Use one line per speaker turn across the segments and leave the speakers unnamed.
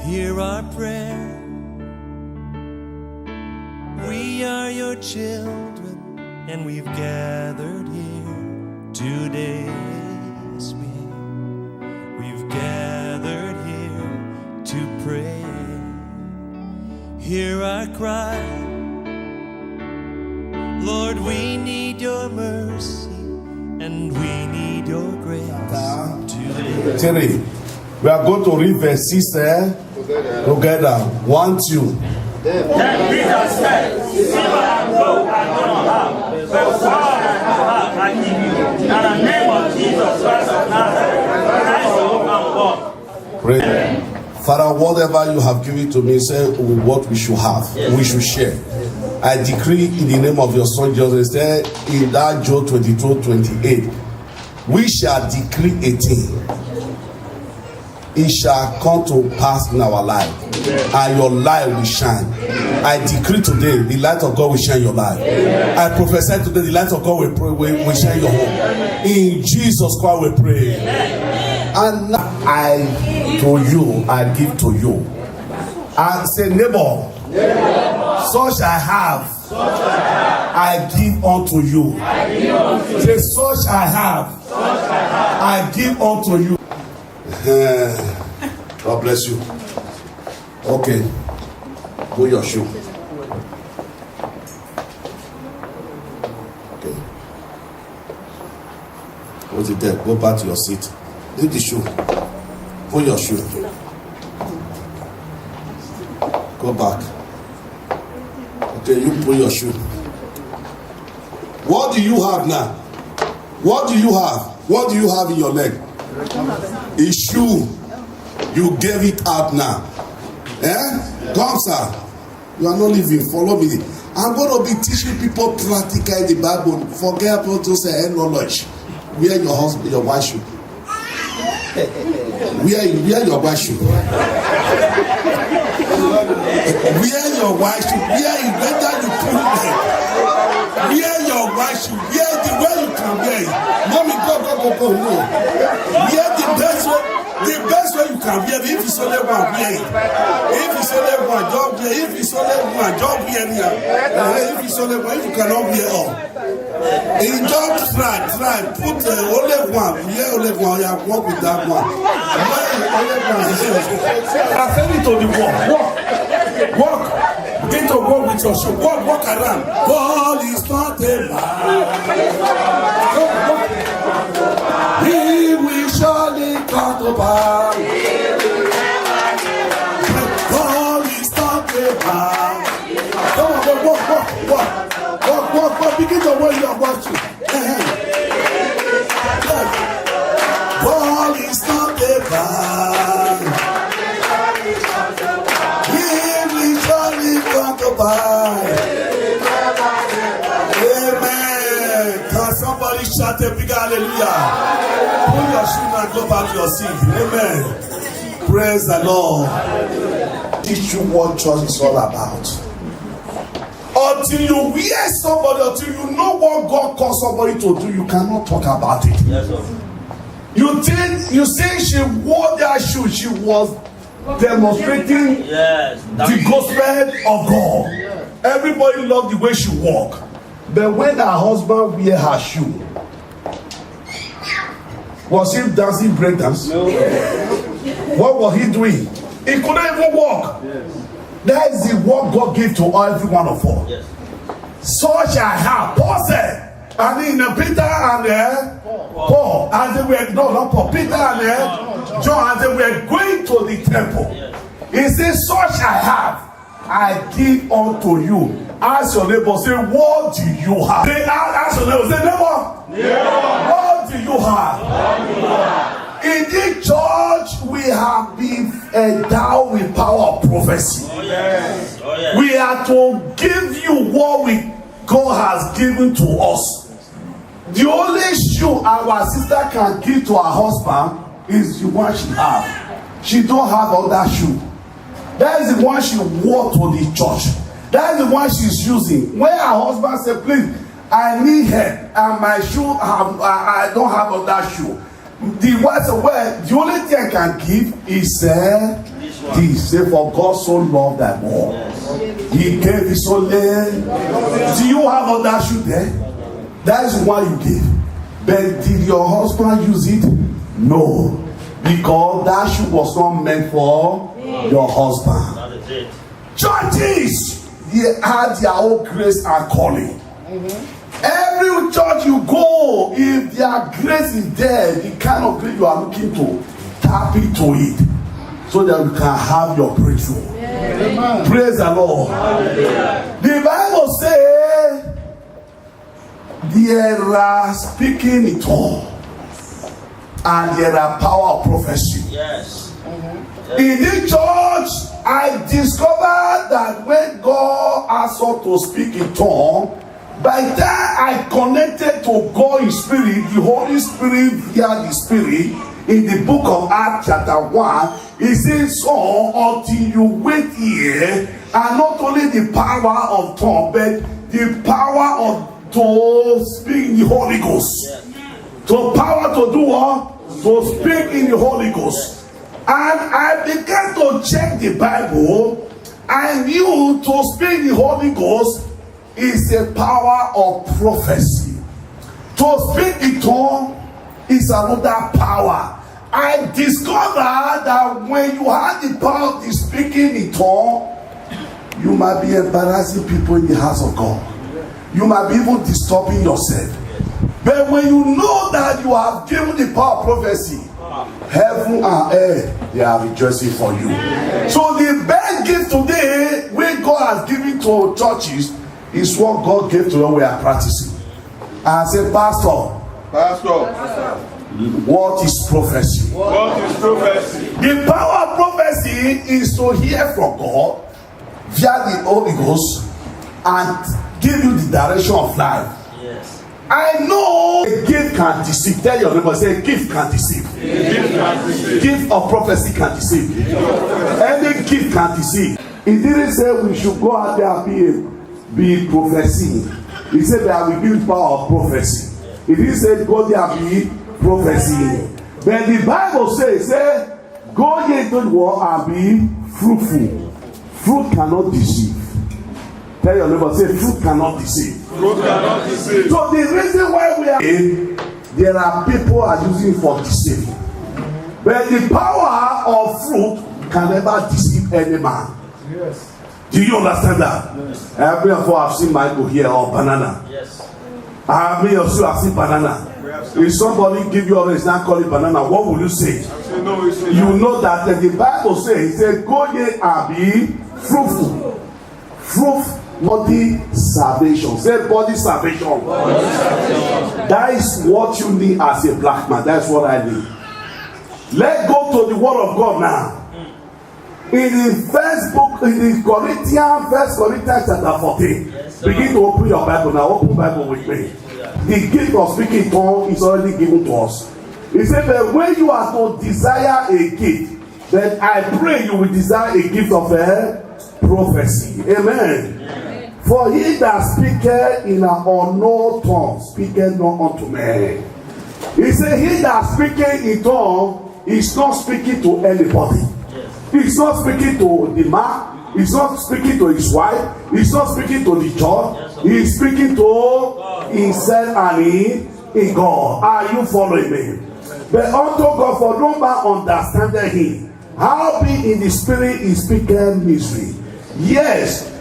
Hear our prayer. We are your children, and we've gathered here today. Yes, we've gathered here to pray. Hear our cry. Lord, we need your mercy, and we need your grace today.
Terry, we are going to read verse 6 together. 1, 2.
Then Jesus said, "Silver and gold I do not have, but what I have I give you. In the name of Jesus Christ of Nazareth, rise up and walk."
Pray. Father, whatever you have given to me, say what we should have, we should share. I decree in the name of your son Jesus, said in that Job 22:28, we shall decree a thing. It shall come to pass in our life, and your light will shine. I decree today, the light of God will shine your life. I prophesy today, the light of God will shine your home. In Jesus Christ we pray. And now I give to you. And say, neighbor, such I have, I give unto you. Say, such I have, I give unto you. God bless you. Okay, go your shoe. Okay, what's it there? Go back to your seat. Leave the shoe. Put your shoe. Go back. Okay, you put your shoe. What do you have now? What do you have? What do you have in your leg? A shoe. You gave it out now. Come, sir. You are not living. Follow me. I'm going to be teaching people practically the Bible. Forget about to say knowledge. Wear your husband, your wife shoe. Wear your wife shoe. Wear your wife shoe. Wear it better you put it. Wear your wife shoe. Wear the way you can wear it. Mommy, go. No. Wear the best way. The best way you can wear it. If it's only one, wear it. If it's only one, don't wear it. If it's only one, don't wear it. If it's only one, if you cannot wear all. And don't try. Put only one. Wear only one. You walk with that one. Wear only one. I send it to the walk. Begin to walk with your shoe. Walk around. God is not a man. He will surely come to pass. God is not a man. Come on, walk. Begin to walk your watching. God is not a man. He will surely come to pass. Amen. Can somebody shout a big hallelujah? Put your shoe and go back to your seat. Amen. Praise the Lord. Teach you what church is all about. Until you hear somebody, until you know what God calls somebody to do, you cannot talk about it.
Yes, sir.
You say she wore that shoe, she was demonstrating the gospel of God. Everybody loved the way she walked. But when her husband wear her shoe, was he dancing breakdance? No. What was he doing? He couldn't even walk. Yes. That is the work God gave to every one of us. Yes. Such I have. Paul said, and in Peter and Paul, as they were not Paul, Peter and John, as they were going to the temple, he said, such I have, I give unto you. Ask your neighbor, say, what do you have? Ask your neighbor, say, neighbor, what do you have? In this church, we have been endowed with power of prophecy.
Oh, yes. Oh, yes.
We are to give you what God has given to us. The only shoe our sister can give to her husband is the one she has. She don't have other shoe. That is the one she wore to the church. That is the one she's using. When her husband said, please, I need help, and my shoe, I don't have other shoe. The wife said, well, the only thing I can give is This say, for God so loved that world. Yes. He gave his only. Do you have other shoe there? That is why you give. But did your husband use it? No. Because that shoe was not meant for your husband. That is it. Churches, they had their own grace and calling. Every church you go, if their grace is there, the kind of grace you are looking to, tap into it so that you can have your breakthrough. Yeah. Praise the Lord. Yeah. The Bible says there are speaking in tongues and there are power of prophecy. Yes. In this church, I discovered that when God asked us to speak in tongues, by the time I connected to God in spirit, the Holy Spirit via the Spirit, in the book of Acts chapter 1, he says, so until you wait here, and not only the power of tongue, but the power of to speak in the Holy Ghost. Yes. So power to do what? To speak in the Holy Ghost. And I began to check the Bible. I knew to speak in the Holy Ghost is a power of prophecy. To speak in tongue is another power. I discovered that when you have the power of speaking in tongue, you might be embarrassing people in the house of God. You might be even disturbing yourself. But when you know that you have given the power of prophecy, heaven and earth, they are rejoicing for you. So the best gift today, when God has given to churches, is what God gave to them we are practicing. And I say, Pastor, what is prophecy?
What is prophecy?
The power of prophecy is to hear from God via the Holy Ghost and give you the direction of life. Yes. I know a gift can deceive. Tell your neighbor, say, a gift can deceive. Gift of prophecy can deceive. Any gift can deceive. He didn't say we should go out there and be prophesying. He said that we give power of prophecy. He didn't say go there and be prophesying. But the Bible says, go ye into the world and be fruitful. Fruit cannot deceive. Tell your neighbor, say, fruit cannot deceive.
Fruit cannot deceive.
So the reason why we are in, there are people are using it for deceiving. But the power of fruit can never deceive any man. Yes. Do you understand that? Yes. Every of you have seen Michael here or banana. Yes. I mean, also have seen banana. If somebody give you a not call it banana, what will you say? No, you know that the Bible says, it says, go ye and be fruitful. Fruit, body salvation. Say body salvation. Body salvation. That is what you need as a black man. That's what I need. Let's go to the word of God now. In the first book, in the Corinthians, 1 Corinthians chapter 14. Yes, begin to open your Bible now. Open Bible with me. The gift of speaking tongue is already given to us. He said that when you are to desire a gift, then I pray you will desire a gift of prophecy. Amen. For he that speaketh in an unknown tongue speaketh not unto men. He said he that speaketh in tongue is not speaking to anybody. He's not speaking to the man. He's not speaking to his wife. He's not speaking to the church. He's speaking to himself and in God. Are you following me? But unto God, for no man understandeth him. How be in the spirit he speaketh mystery. Yes,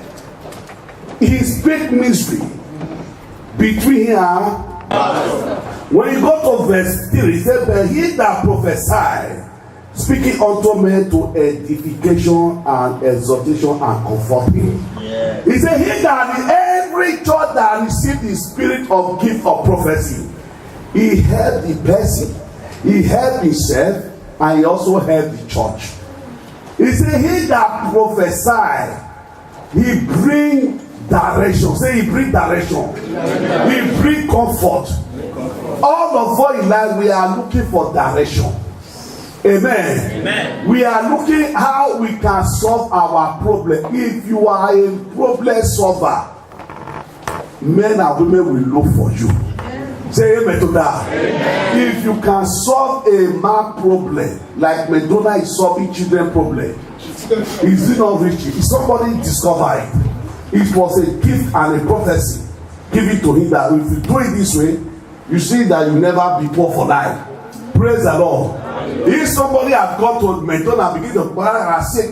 he speak mystery between him and when you go to verse 3, he said, but he that prophesied, speaking unto men to edification and exhortation and comforting. Yeah. He said, he that in every church that received the spirit of gift of prophecy, he helped the person, he helped himself, and he also helped the church. He said, he that prophesied, he bring direction. Say, he bring direction. He bring comfort. All of us in life, we are looking for direction. Amen. Amen. We are looking how we can solve our problem. If you are a problem solver, men and women will look for you. Say amen to that. Amen. If you can solve a man problem, like Madonna is solving children problem, Is it not rich? If somebody discovered it was a gift and a prophecy given to him that if you do it this way, you see that you never be poor for life. Praise the Lord. If somebody had gone to McDonald's and begin to say,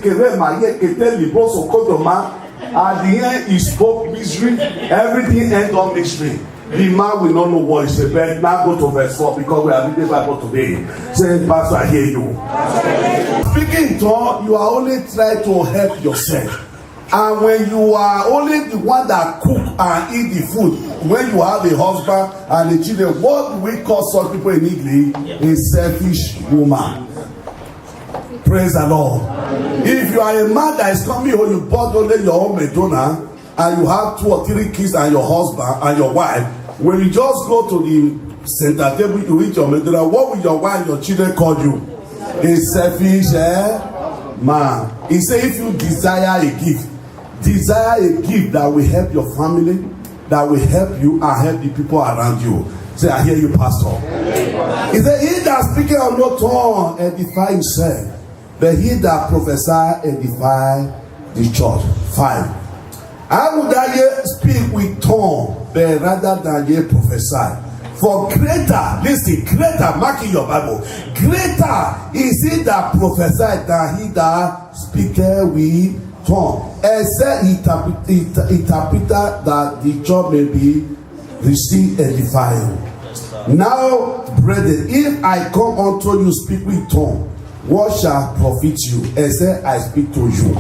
at the end he spoke mystery, everything end on mystery. The man will not know what he said. But now go to verse 4 because we are reading Bible today. Say, Pastor, I hear you. Speaking in tongues, you are only trying to help yourself. And when you are only the one that cook and eat the food, when you have a husband and the children, what we call such people in English, a selfish woman. Praise the Lord. If you are a man that is coming home, you bought only your own McDonald's, and you have 2 or 3 kids and your husband and your wife, when you just go to the center table, you eat your McDonald's, what will your wife and your children call you? A selfish man. He said, if you desire a gift that will help your family, that will help you and help the people around you. Say, I hear you, Pastor. He said, he that speaketh on no tongue edify himself, but he that prophesy edify the church. 5. How would I speak with tongue, but rather than ye prophesy? For greater, listen, greater, mark in your Bible, greater is he that prophesied than he that speaketh with tongue. Except interpreter that the church may be received edifying. Now, brethren, if I come unto you speak with tongue, what shall profit you? Except I speak to you.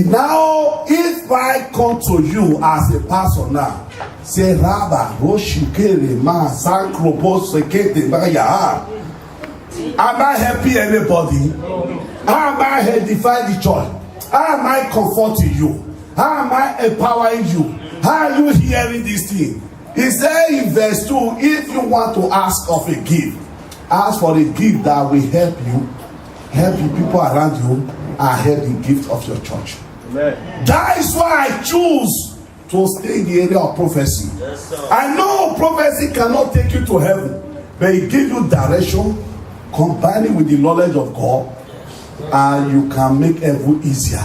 Now, if I come to you as a pastor now, say, Rabba, Roshikere, Ma, Sankrobo, Sekete, Maya, am I helping anybody? How am I edifying the church? How am I comforting you? How am I empowering you? How are you hearing this thing? He said in verse 2, if you want to ask of a gift, ask for a gift that will help you, help the people around you, and help the gift of your church. Amen. That is why I choose to stay in the area of prophecy. Yes, I know prophecy cannot take you to heaven, but it gives you direction, combining with the knowledge of God, and you can make heaven easier.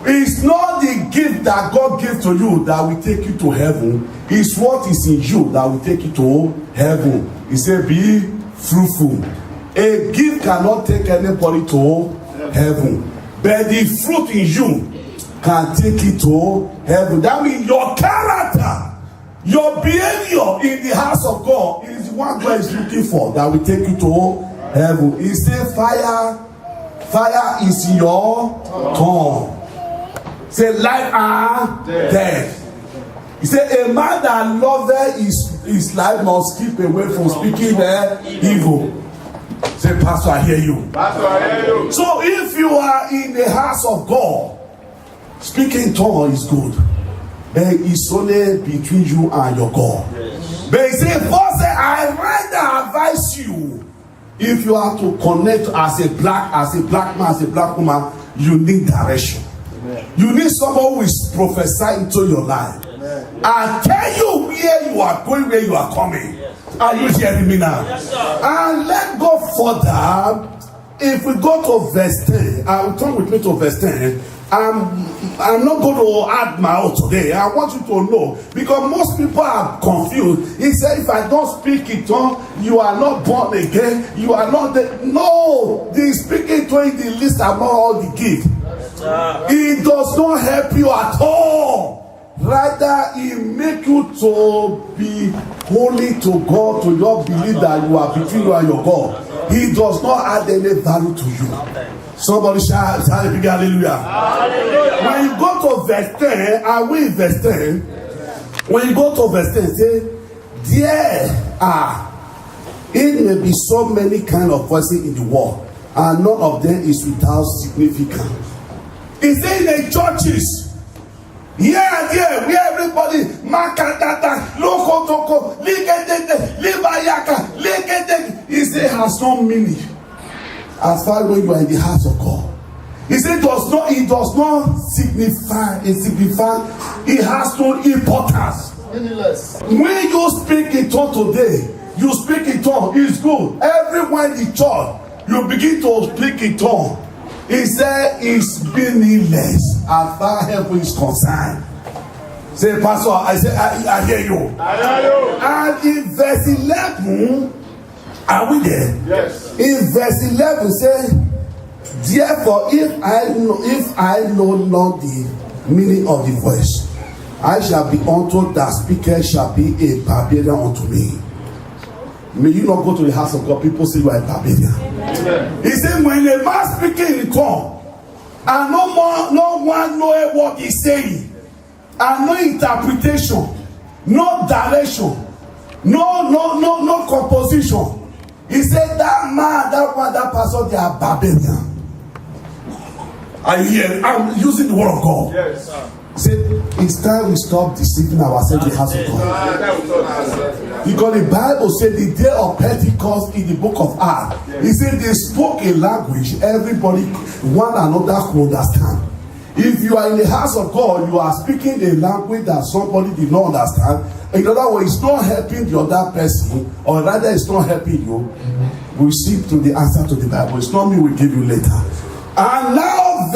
It's not the gift that God gives to you that will take you to heaven. It's what is in you that will take you to heaven. He said, be fruitful. A gift cannot take anybody to heaven, but the fruit in you can take you to heaven. That means your character, your behavior in the house of God is what God is looking for that will take you to heaven. He said, fire is in your tongue. Say, life and death. He said, a man that loveth his life must keep away from speaking evil. Say, Pastor, I hear you. Pastor, I hear you. So if you are in the house of God, speaking tongue is good, but it's only between you and your God. Yes. But he said, Paul said, I rather advise you, if you are to connect as a black man, as a black woman, you need direction. Amen. You need someone who is prophesying into your life. Amen. And tell you where you are going, where you are coming. Yes. Are you hearing me now? Yes, sir. And let's go further. If we go to verse 10, I will turn with me to verse 10. I'm not going to add my own today. I want you to know, because most people are confused. He said, if I don't speak in tongues, you are not born again. You are not no, the speaking tongues is the least among all the gifts. It does not help you at all. Rather, it make you to be holy to God, to your belief that you are between you and your God. He does not add any value to you. Somebody shout a big hallelujah. Hallelujah. When you go to verse 10, I will verse 10. When you go to verse 10, say, it may be so many kind of voices in the world, and none of them is without significance. It's in the churches. Yeah, where everybody makatata, lokotoko, liketete, libayaka, liketete. He said has no meaning. As far as when you are in the house of God, he said it does not signify. It has no importance. When you speak in tongues today, you speak in tongues, it's good. Everywhere in the church, you begin to speak in tongues. He said it's meaningless as far as help is concerned. Say, Pastor, I hear you. And in verse 11, are we there?
Yes.
In verse 11 say, therefore, if I know not the meaning of the voice, I shall be unto that speaker shall be a barbarian unto me. May you not go to the house of God. People say you are a barbarian. Amen. He said, when a man speaking in tongue, and no one knows what he's saying, and no interpretation, no direction, no composition. He said that man, that person, they are barbarian. Are you hearing? I'm using the word of God.
Yes, sir.
He said it's time we stop deceiving ourselves in the house of God. Because the Bible said the day of Pentecost in the book of Acts, he said they spoke a language everybody, one another could understand. If you are in the house of God, you are speaking a language that somebody did not understand. In other words, it's not helping the other person, or rather, it's not helping you. We see to the answer to the Bible. It's not me, we give you later. And now,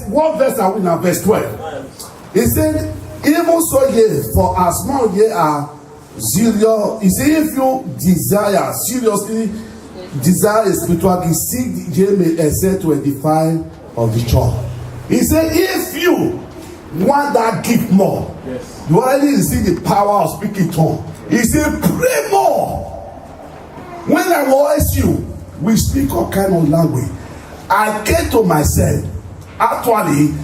what verse are we now? Verse 12. He said, even so ye, for as long ye are zealous. He said, if you seriously desire a spiritual gift, seek ye may excel to edify of the church. He said, if you want that gift more, yes, you already receive the power of speaking tongue. He said, pray more. When I voice you, we speak all kind of language. I came to myself. Actually,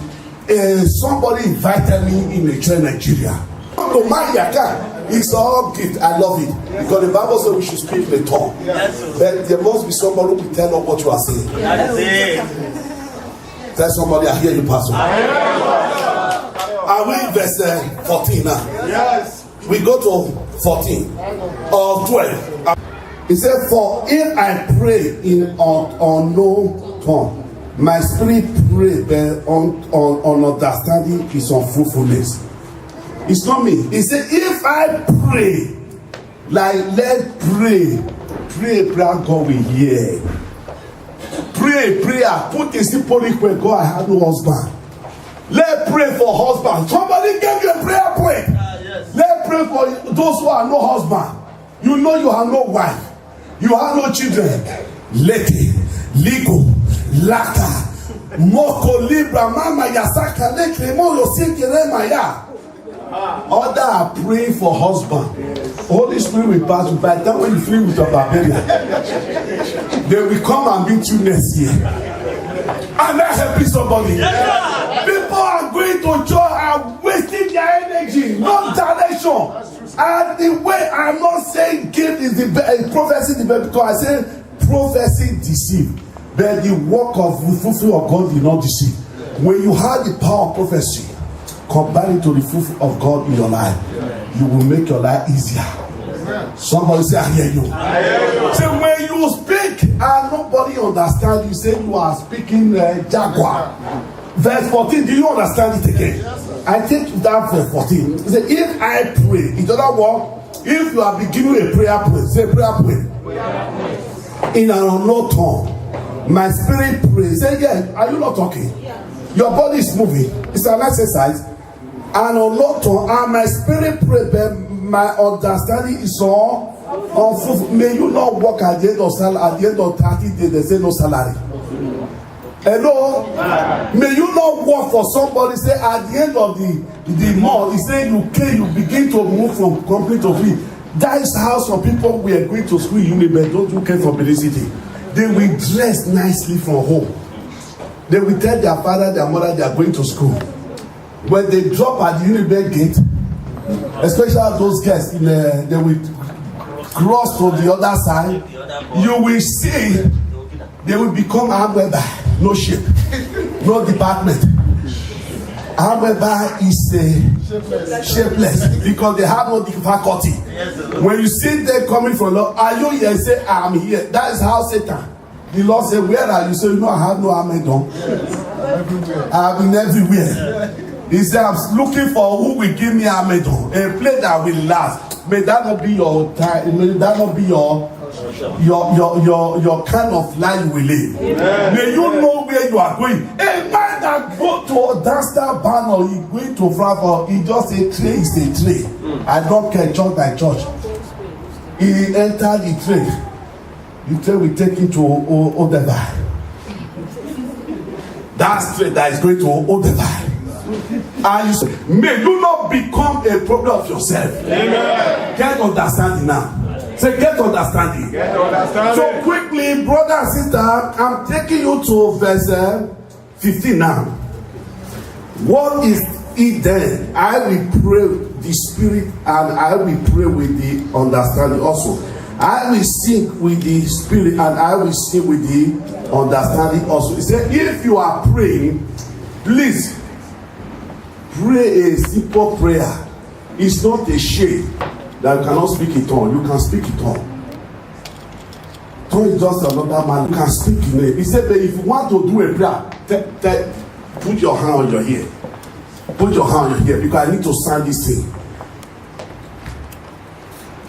somebody invited me in a church in Nigeria. To my yaka, it's all gift. I love it because the Bible says we should speak the tongue. Yes, but there must be somebody who will tell us what you are saying. Yes. Tell somebody, I hear you, Pastor. Are we in verse 14 now? Yes. We go to 14 or 12. He said, for if I pray in unknown tongue, my spirit pray, but on understanding is unfruitfulness. It's not me. He said, if I pray, like let pray, God will hear. Prayer. Put a simple request. God, I have no husband. Let pray for husband. Somebody gave you a prayer point. Yes. Let pray for those who have no husband. You know you have no wife. You have no children. Leti, Ligo, Laka, Moko, Libra, Mama, Yasaka, Lekre, Moyo, Sikere, Maya. Others are praying for husband. Holy Spirit will pass you. By the time when you feel with your barbarian, they will come and meet you next year. I'm not helping somebody. Yes, people are going to church and wasting their energy, no direction. And the way I'm not saying gift is the best, prophecy the best, because I say prophecy deceive, but the work of the fulfill of God will not deceive. When you have the power of prophecy, combine it to the fulfill of God in your life, you will make your life easier. Somebody say, I hear you. Say, when you speak and nobody understands, you say you are speaking Jaguar. Verse 14, do you understand it again? I take that verse 14. Say, if I pray, in other words, if you are beginning a prayer point, say prayer point. In an unknown tongue, my spirit prays. Say, yeah, are you not talking? Your body is moving. It's an exercise. And unknown tongue, and my spirit prays, but my understanding is all unfruitful. May you not work at the end of 30 days, they say no salary. Hello? May you not work for somebody, say at the end of the month, he say you begin to move from company to free. That is how some people were going to school in Unibe, don't you care for publicity. They will dress nicely from home. They will tell their father, their mother they are going to school. When they drop at the Unibe gate, especially those guys, they will cross to the other side. You will see they will become Amweba, no shape, no department. Amweba is shapeless because they have no faculty. When you see them coming from Lord, are you here? Say, I'm here. That is how Satan. The Lord said, where are you? So you know I have no Amedon. I've been everywhere. He said, I'm looking for who will give me Amedon, a place that will last. May that not be your time. May that not be your your kind of life will live. May you know where you are going. A man that go to Duster Banner, he going to Frankfurt, he just a tray is a tray. I don't care church by church. He entered the tray. The tray will take him to Odebai. That straight that is going to Odebai. And you say, may you not become a problem of yourself. Amen. Get understanding now. Say, get understanding.
Get understanding.
So quickly, brother and sister, I'm taking you to verse 15 now. What is it then? I will pray the spirit and I will pray with the understanding also. I will sing with the spirit and I will sing with the understanding also. He said, if you are praying, please pray a simple prayer. It's not a shame that you cannot speak it on. You can speak it on. Tongue is just another man. You can speak in it. He said, but if you want to do a prayer, put your hand on your ear. Put your hand on your ear because I need to sign this thing.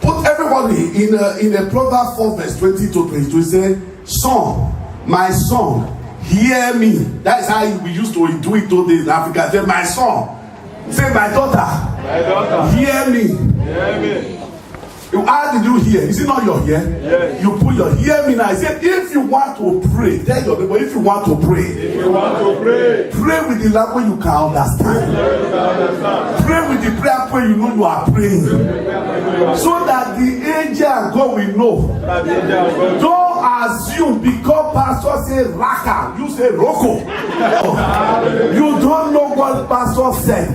Put everybody in a Proverbs 4 verse 20 to 22. He said, son, my son, hear me. That is how we used to do it those days in Africa. Say, my son. Say, my daughter, hear me.
Hear me.
How did you hear? Is it not your ear?
Yes.
You put your hear me now. I said, if you want to pray, tell your people, if you want to pray,
If you want to pray,
pray with the language you can understand. Pray with the prayer point you know you are praying. So that the angel and God will know. Don't assume because pastor say raka, you say roko. You don't know what pastor said.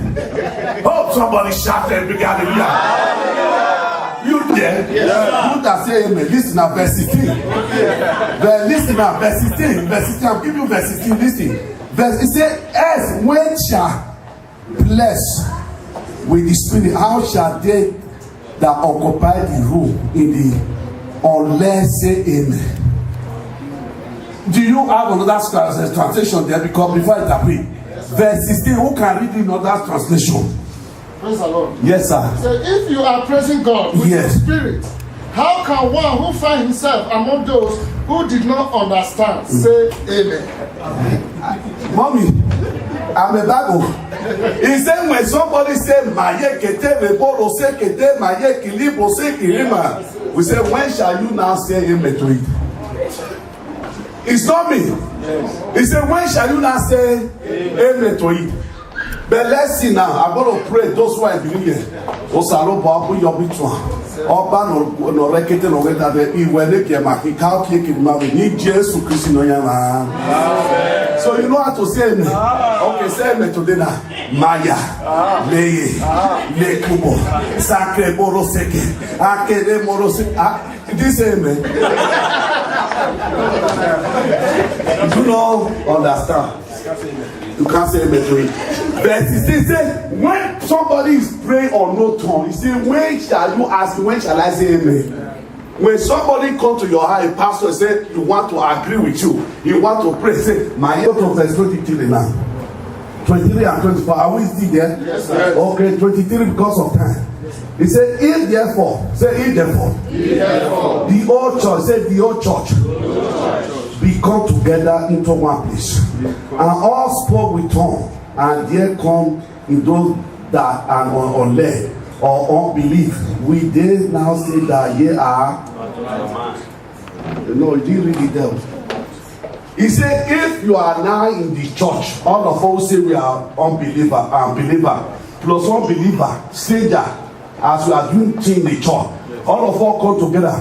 Hope somebody shouted big hallelujah. You there? Yes. You that say amen. Listen now, verse 16. Listen now, verse 16. Verse 16. I'll give you verse 16. Listen. Verse, it says, as when shall bless with the spirit, how shall they that occupy the room in the unless say amen. Do you have another translation there? Because before I read verse 16, who can read another translation?
Praise the Lord.
Yes, sir.
So if you are praising God with
yes.
the spirit, how can one who finds himself among those who did not understand say amen?
Mommy, I'm a Bible. He said when somebody say maye kete reboro se kete maye kilibo se kilima, we say when shall you now say amen to it? It's not me. Yes. He said when shall you now say amen to it? But let's see now. I'm going to pray those who are believing. Osalo Babu Yobitwa. Oba no rekete no weta de iwele ke makika ke kidma we need Jesus Christ no yana. So you know how to say me. Okay, say me today now. Maya. Leye. Lekubo. Sacre boroseke. Akere moroseke. This amen. You know understand. You can't say amen to it. But he said, when somebody is praying on no tongue, he said, when shall you ask me, when shall I say amen? When somebody come to your house, a pastor say, you want to agree with you, you want to pray, say, my ear to verse 23 now. 23 and 24, are we still there?
Yes, sir.
Okay, 23 because of time. He said, if therefore, say if therefore, the old church, say the old church, be come together into one place, and all spoke with tongue. And there come in those that are unled or unbelief. We dare now say that ye are. No, he didn't read it there. He said, if you are now in the church, all of us say we are unbeliever, plus unbeliever, stranger, as we are doing things in the church, all of us come together.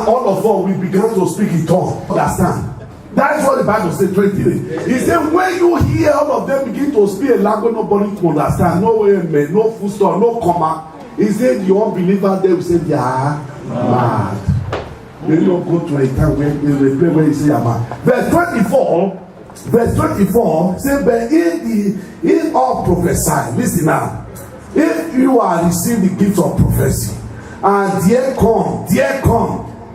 All of us began to speak in tongues. Understand? That's what the Bible says 23. He said, when you hear all of them begin to speak a language nobody can understand, no amen, no full stop, no comma. He said, the unbeliever, they will say, they are mad. They don't go to a time where they pray where he say, mad. Verse 24 say, but in all prophesy, listen now, if you are receiving the gift of prophecy, and there come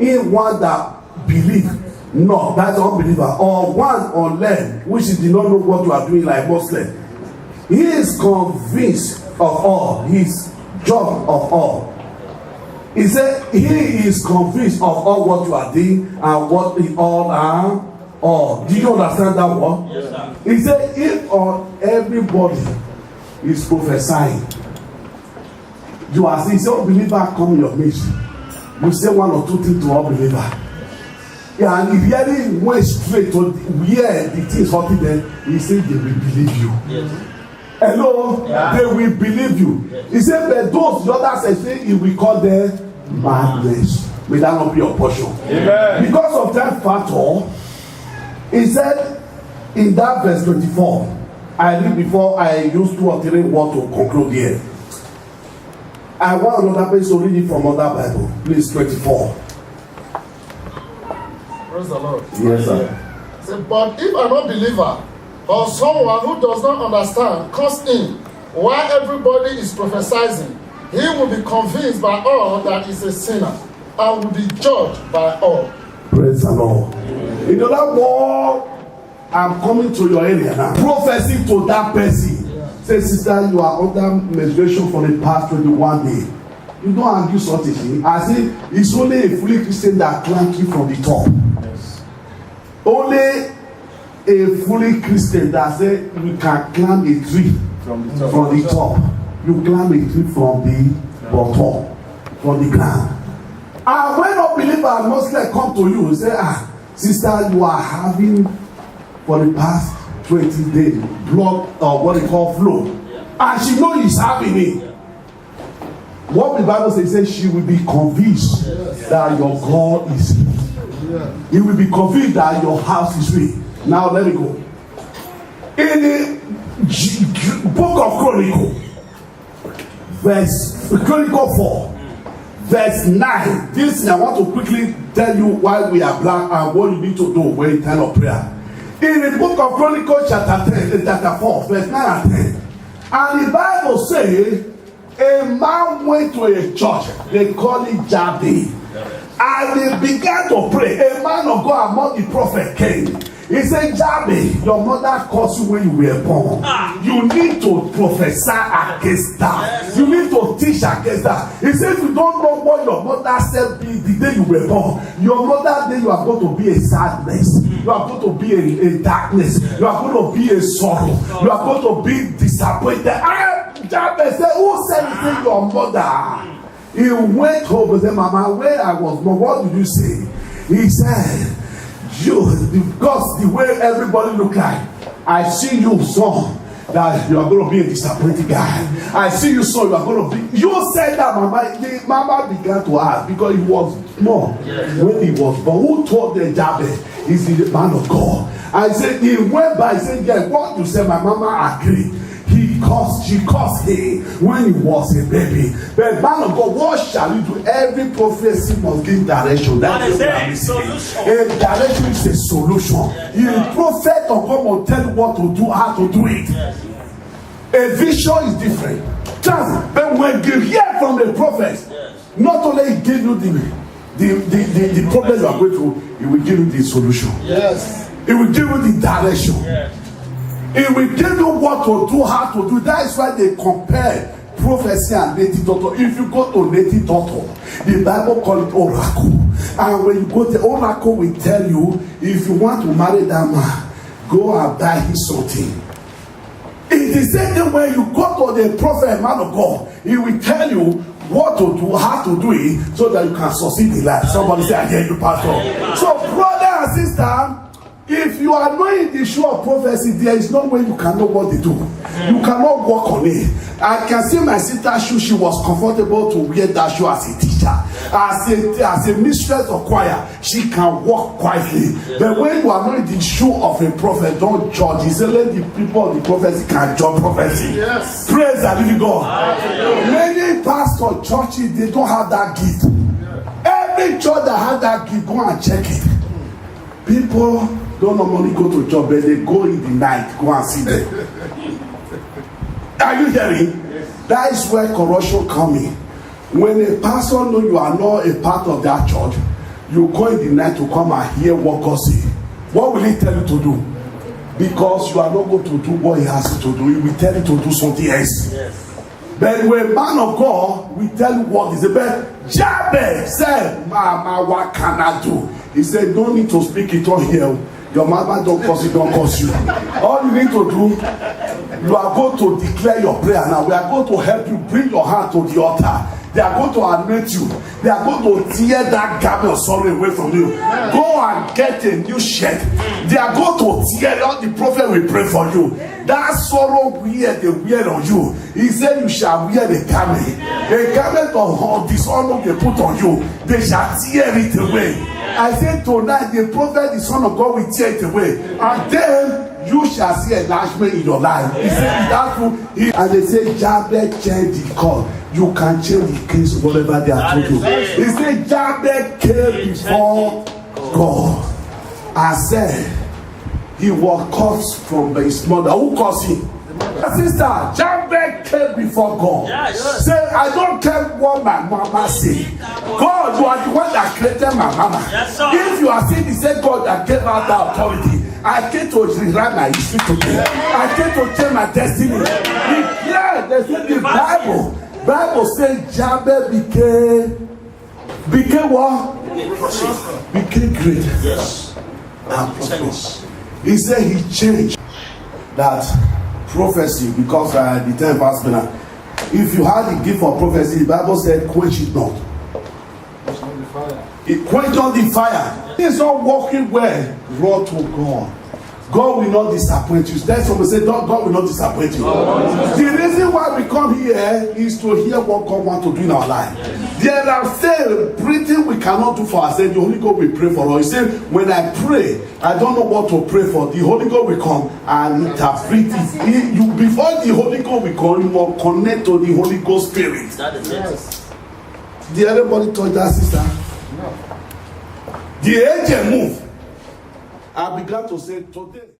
in one that believe, no, that's unbeliever, or one unlearned, which did not know what you are doing like Muslim. He is convinced of all, his job of all. He said he is convinced of all what you are doing and what we all are. Oh, do you understand that one?
Yes, sir.
He said if everybody is prophesying, you are saying, say unbeliever come your midst, you say one or two things to unbeliever. Yeah, and if hearing went straight to where the things hurting them, he said they will believe you.
Yes.
Hello,
yeah.
They will believe you. Yes. He said, but those the others say he will call them madness. May that not be your portion.
Amen.
Because of that factor, he said in that verse 24, I read before I use 2 or 3 words to conclude here. I want another place to read it from other Bible. Please, 24.
Praise the Lord.
Yes, sir.
Say, but if an unbeliever or someone who does not understand comes in while everybody is prophesying, he will be convinced by all that is a sinner and will be judged by all.
Praise the Lord. In other words, I'm coming to your area now. Prophecy to that person. Yeah. Say, sister, you are under menstruation for the past 21 days. You don't argue such a thing. I say, it's only a fully Christian that climb you from the top. Yes. Only a fully Christian that say you can climb a tree from the top. You climb a tree from the bottom, from the ground. And when unbeliever Muslim come to you and say, sister, you are having for the past 20 days blood or what they call flow, and she know he's having it. What the Bible says she will be convinced that your God is here. You will be convinced that your house is free. Now let me go. In the book of Chronicle, Chronicle 4, verse 9. This I want to quickly tell you why we are black and what you need to do when you time of prayer. In the book of Chronicles chapter 4, verse 9 and 10. And the Bible says, a man went to a church, they call it Jabez, and they began to pray. A man of God among the prophet came. He said, Jabez, your mother caused you when you were born. You need to prophesy against that. You need to teach against that. He said, if you don't know what your mother said the day you were born, your mother day you are going to be a sadness. You are going to be a darkness. You are going to be a sorrow. You are going to be disappointed. Jabez said, who said it is your mother? He went home and said, Mama, when I was born, what did you say? He said, because the way everybody look like, I see you, son, that you are going to be a disappointed guy. I see you, son, you are going to be. You said that, Mama. The mama began to ask because he was small when he was born. Who told the Jabez? He's the man of God. I said, he went by, he said, yeah, what you said, my mama agreed. She caused him when he was a baby. But man of God, what shall you do? Every prophecy must give direction. That is solution. A direction is a solution. The prophet of God will tell you what to do, how to do it. A vision is different. But when you hear from the prophet, not only he give you the problem you are going through, he will give you the solution. Yes. He will give you the direction. Yes. It will tell you what to do, how to do. That is why they compare prophecy and native doctor. If you go to native doctor, the Bible call it oracle. And when you go to oracle, will tell you, if you want to marry that man, go and buy him something. It is the same thing when you go to the prophet, man of God, he will tell you what to do, how to do it, so that you can succeed in life. Somebody say, I hear you, pastor. So, brother and sister, if you are not in the shoe of prophecy, there is no way you can know what they do. You cannot walk on it. I can see my sister's shoe. She was comfortable to wear that shoe as a teacher. As a mistress of choir, she can walk quietly. But when you are not in the shoe of a prophet, don't judge. It's only the people of the prophecy can judge prophecy. Yes. Praise the living God. Many pastors, churches, they don't have that gift. Every church that has that gift, go and check it. People don't normally go to church, but they go in the night, go and see them. Are you hearing? Yes. That is where corruption comes in. When a pastor knows you are not a part of that church, you go in the night to come and hear what God says. What will he tell you to do? Because you are not going to do what he has to do. He will tell you to do something else. Yes. But when man of God, we tell you what is the best. Jabez said, Mama, what can I do? He said, don't need to speak it on here. Your mama don't cause it, don't cause you. All you need to do, you are going to declare your prayer now. We are going to help you bring your hand to the altar. They are going to anoint you. They are going to tear that garment of sorrow away from you. Go and get a new shirt. They are going to tear all the prophet will pray for you. That sorrow they wear on you. He said you shall wear the garment. The garment of dishonor they put on you. They shall tear it away. I said tonight the prophet, the son of God, will tear it away. And then you shall see enlargement in your life. He said that's true. And they say Jabez changed the call. You can change the case whatever they are told you. He said Jabez came before God and said he was cursed from his mother. Who cursed him? Sister, Jabez came before God. Yes. Say, I don't care what my mama say. God, you are the one that created my mama. Yes, if you are saying the same God that gave out the authority, I came to rewrite my history today. I came to change my destiny. Yeah, they say the Bible says Jabez became what? Became great. Yes. And prosperous. He said he changed that prophecy because the 10th verse. If you had the gift of prophecy, the Bible said, quench it not. It quench not the fire. It's not working well. Run to God. God will not disappoint you. That's what we say. God will not disappoint you. The reason why we come here is to hear what God wants to do in our life. There are still breathing we cannot do for ourselves. The Holy Ghost will pray for us. He said, when I pray, I don't know what to pray for. The Holy Ghost will come and interpret it. Before the Holy Ghost will come, you must connect to the Holy Ghost Spirit. That is it. Did everybody touch that, sister? No. The angel moved. I began to say today.